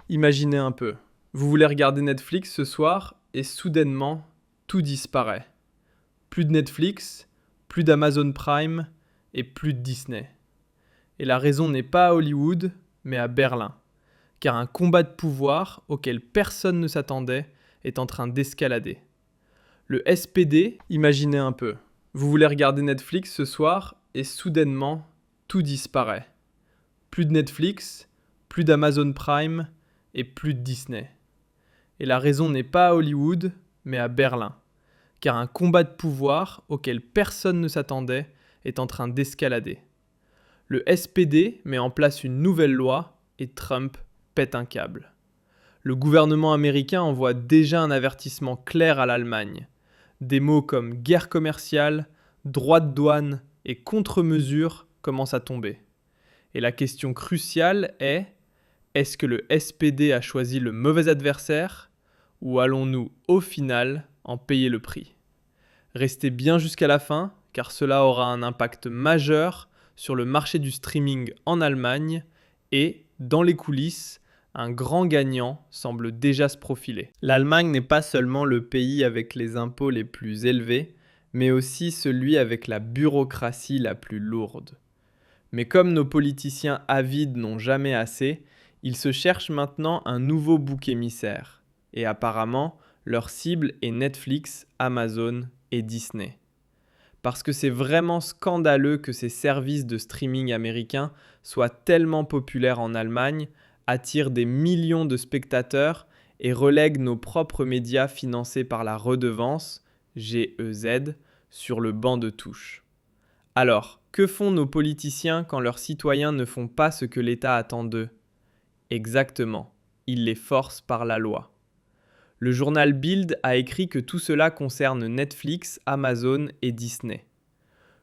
Imaginez un peu, vous voulez regarder Netflix ce soir et soudainement, tout disparaît. Plus de Netflix, plus d'Amazon Prime et plus de Disney. Et la raison n'est pas à Hollywood, mais à Berlin. Car un combat de pouvoir auquel personne ne s'attendait est en train d'escalader. Le SPD, imaginez un peu, vous voulez regarder Netflix ce soir et soudainement, tout disparaît. Plus de Netflix, plus d'Amazon Prime et plus de Disney. Et la raison n'est pas à Hollywood, mais à Berlin. Car un combat de pouvoir auquel personne ne s'attendait est en train d'escalader. Le SPD met en place une nouvelle loi et Trump pète un câble. Le gouvernement américain envoie déjà un avertissement clair à l'Allemagne. Des mots comme guerre commerciale, droits de douane et contre-mesures commencent à tomber. Et la question cruciale est, est-ce que le SPD a choisi le mauvais adversaire ou allons-nous au final en payer le prix ? Restez bien jusqu'à la fin car cela aura un impact majeur sur le marché du streaming en Allemagne et, dans les coulisses, un grand gagnant semble déjà se profiler. L'Allemagne n'est pas seulement le pays avec les impôts les plus élevés, mais aussi celui avec la bureaucratie la plus lourde. Mais comme nos politiciens avides n'ont jamais assez, ils se cherchent maintenant un nouveau bouc émissaire. Et apparemment, leur cible est Netflix, Amazon et Disney. Parce que c'est vraiment scandaleux que ces services de streaming américains soient tellement populaires en Allemagne, attirent des millions de spectateurs et relèguent nos propres médias financés par la redevance, GEZ, sur le banc de touche. Alors, que font nos politiciens quand leurs citoyens ne font pas ce que l'État attend d'eux ? Exactement, ils les forcent par la loi. Le journal Bild a écrit que tout cela concerne Netflix, Amazon et Disney.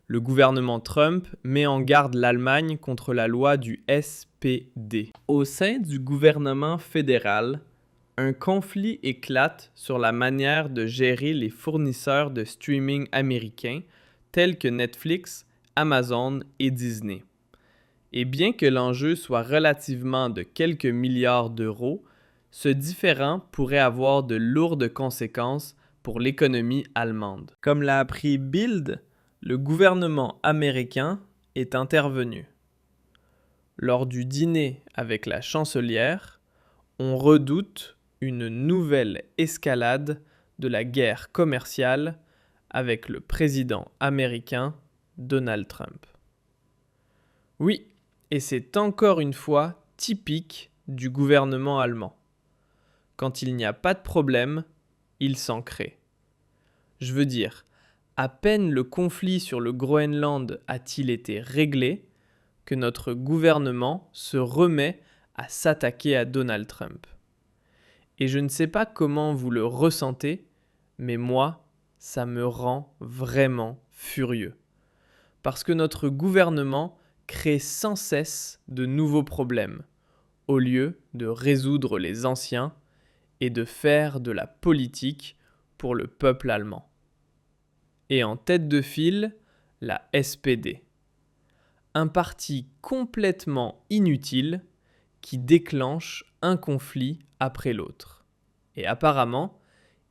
Le gouvernement Trump met en garde l'Allemagne contre la loi du SPD. Au sein du gouvernement fédéral, un conflit éclate sur la manière de gérer les fournisseurs de streaming américains tels que Netflix, Amazon et Disney. Et bien que l'enjeu soit relativement de quelques milliards d'euros, ce différend pourrait avoir de lourdes conséquences pour l'économie allemande. Comme l'a appris Bild, le gouvernement américain est intervenu. Lors du dîner avec la chancelière, on redoute une nouvelle escalade de la guerre commerciale avec le président américain Donald Trump. Oui, et c'est encore une fois typique du gouvernement allemand. Quand il n'y a pas de problème, il s'en crée. Je veux dire, à peine le conflit sur le Groenland a-t-il été réglé que notre gouvernement se remet à s'attaquer à Donald Trump. Et je ne sais pas comment vous le ressentez, mais moi, ça me rend vraiment furieux. Parce que notre gouvernement crée sans cesse de nouveaux problèmes, au lieu de résoudre les anciens et de faire de la politique pour le peuple allemand. Et en tête de file, la SPD. Un parti complètement inutile qui déclenche un conflit après l'autre. Et apparemment,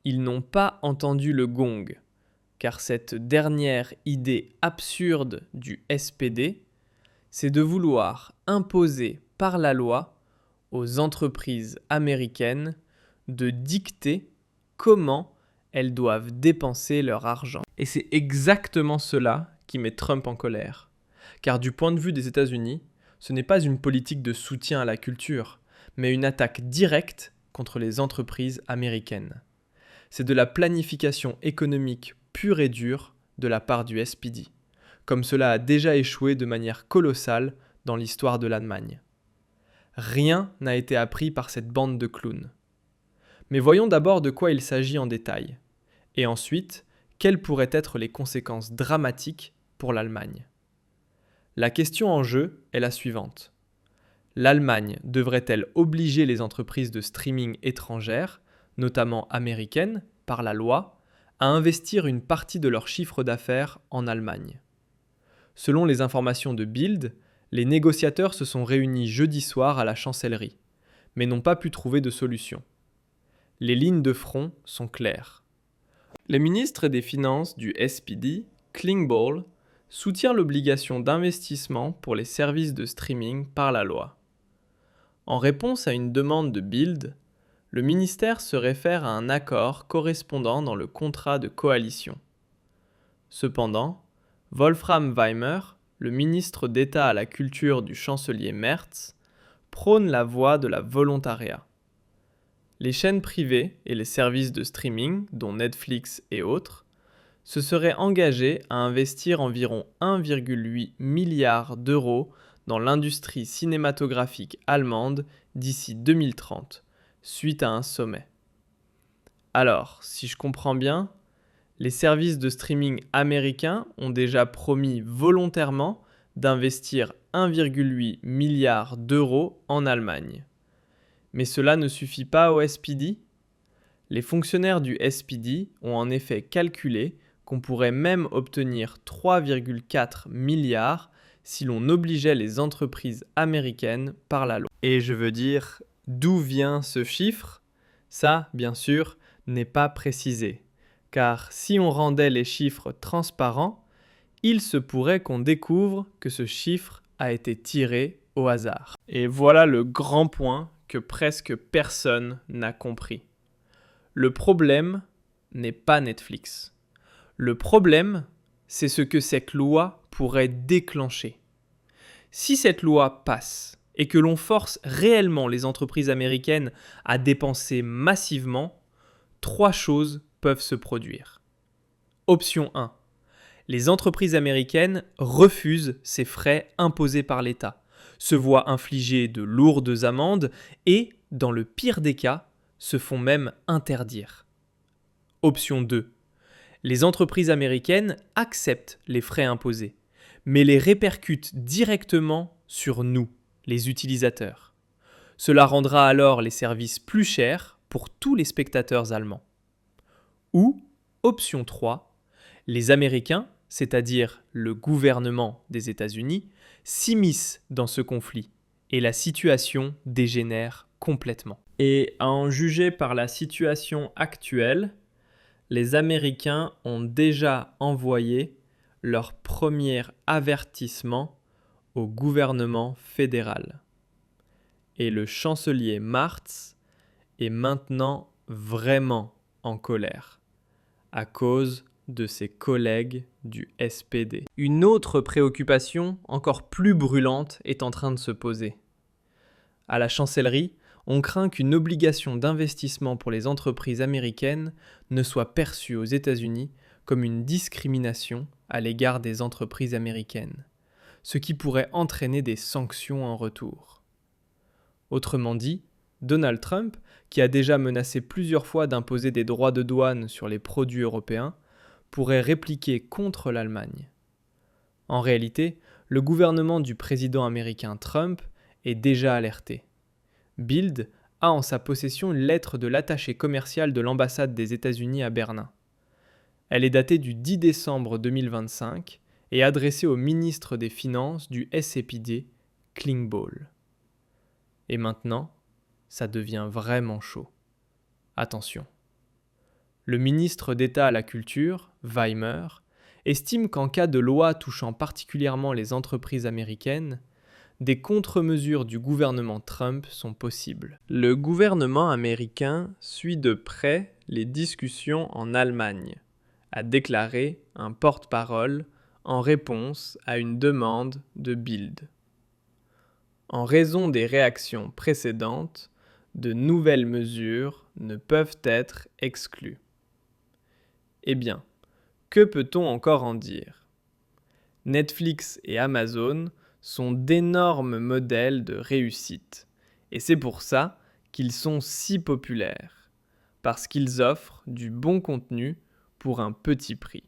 ils n'ont pas entendu le gong, car cette dernière idée absurde du SPD, c'est de vouloir imposer par la loi aux entreprises américaines de dicter comment elles doivent dépenser leur argent. Et c'est exactement cela qui met Trump en colère. Car du point de vue des États-Unis, ce n'est pas une politique de soutien à la culture, mais une attaque directe contre les entreprises américaines. C'est de la planification économique pure et dure de la part du SPD, comme cela a déjà échoué de manière colossale dans l'histoire de l'Allemagne. Rien n'a été appris par cette bande de clowns. Mais voyons d'abord de quoi il s'agit en détail, et ensuite, quelles pourraient être les conséquences dramatiques pour l'Allemagne. La question en jeu est la suivante. L'Allemagne devrait-elle obliger les entreprises de streaming étrangères, notamment américaines, par la loi, à investir une partie de leur chiffre d'affaires en Allemagne ? Selon les informations de Bild, les négociateurs se sont réunis jeudi soir à la chancellerie. mais n'ont pas pu trouver de solution. Les lignes de front sont claires. Le ministre des Finances du SPD, Klingbeil, soutient l'obligation d'investissement pour les services de streaming par la loi. En réponse à une demande de Bild, le ministère se réfère à un accord correspondant dans le contrat de coalition. Cependant, Wolfram Weimer, le ministre d'État à la culture du chancelier Merz, prône la voie de la volontariat. Les chaînes privées et les services de streaming, dont Netflix et autres, se seraient engagés à investir environ 1,8 milliard d'euros dans l'industrie cinématographique allemande d'ici 2030, suite à un sommet. Alors, si je comprends bien, les services de streaming américains ont déjà promis volontairement d'investir 1,8 milliard d'euros en Allemagne. Mais cela ne suffit pas au SPD ? Les fonctionnaires du SPD ont en effet calculé qu'on pourrait même obtenir 3,4 milliards si l'on obligeait les entreprises américaines par la loi. Et je veux dire, d'où vient ce chiffre ? Ça, bien sûr, n'est pas précisé. Car si on rendait les chiffres transparents, il se pourrait qu'on découvre que ce chiffre a été tiré au hasard. Et voilà le grand point que presque personne n'a compris. Le problème n'est pas Netflix. Le problème, c'est ce que cette loi pourrait déclencher. Si cette loi passe et que l'on force réellement les entreprises américaines à dépenser massivement, 3 choses peuvent se produire. Option 1. Les entreprises américaines refusent ces frais imposés par l'État, se voient infliger de lourdes amendes et, dans le pire des cas, se font même interdire. Option 2. Les entreprises américaines acceptent les frais imposés, mais les répercutent directement sur nous, les utilisateurs. Cela rendra alors les services plus chers pour tous les spectateurs allemands. Ou, option 3, les Américains, c'est-à-dire le gouvernement des États-Unis, s'immiscent dans ce conflit et la situation dégénère complètement. Et à en juger par la situation actuelle, les Américains ont déjà envoyé leur premier avertissement au gouvernement fédéral. Et le chancelier Marz est maintenant vraiment en colère à cause de ses collègues du SPD. Une autre préoccupation encore plus brûlante est en train de se poser. À la chancellerie, on craint qu'une obligation d'investissement pour les entreprises américaines ne soit perçue aux États-Unis comme une discrimination à l'égard des entreprises américaines, ce qui pourrait entraîner des sanctions en retour. Autrement dit, Donald Trump, qui a déjà menacé plusieurs fois d'imposer des droits de douane sur les produits européens, pourrait répliquer contre l'Allemagne. En réalité, le gouvernement du président américain Trump est déjà alerté. Bild a en sa possession une lettre de l'attaché commercial de l'ambassade des États-Unis à Berlin. Elle est datée du 10 décembre 2025 et adressée au ministre des Finances du SPD, Klingbeil. Et maintenant, ça devient vraiment chaud. Attention. Le ministre d'État à la Culture, Weimer, estime qu'en cas de loi touchant particulièrement les entreprises américaines, des contre-mesures du gouvernement Trump sont possibles. Le gouvernement américain suit de près les discussions en Allemagne, a déclaré un porte-parole en réponse à une demande de Bild. En raison des réactions précédentes, de nouvelles mesures ne peuvent être exclues. Eh bien, que peut-on encore en dire ? Netflix et Amazon sont d'énormes modèles de réussite, et c'est pour ça qu'ils sont si populaires, parce qu'ils offrent du bon contenu pour un petit prix.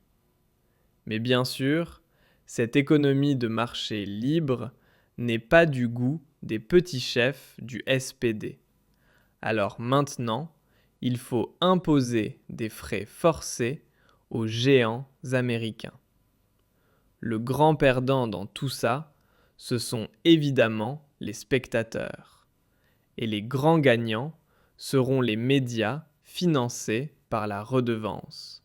Mais bien sûr, cette économie de marché libre n'est pas du goût des petits chefs du SPD. Alors maintenant, il faut imposer des frais forcés aux géants américains. Le grand perdant dans tout ça, ce sont évidemment les spectateurs. Et les grands gagnants seront les médias financés par la redevance.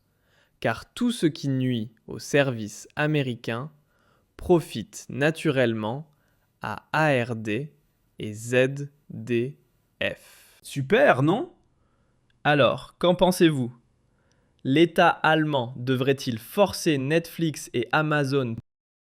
Car tout ce qui nuit au service américain profite naturellement à ARD et ZDF. Super, non? Alors, qu'en pensez-vous? L'État allemand devrait-il forcer Netflix et Amazon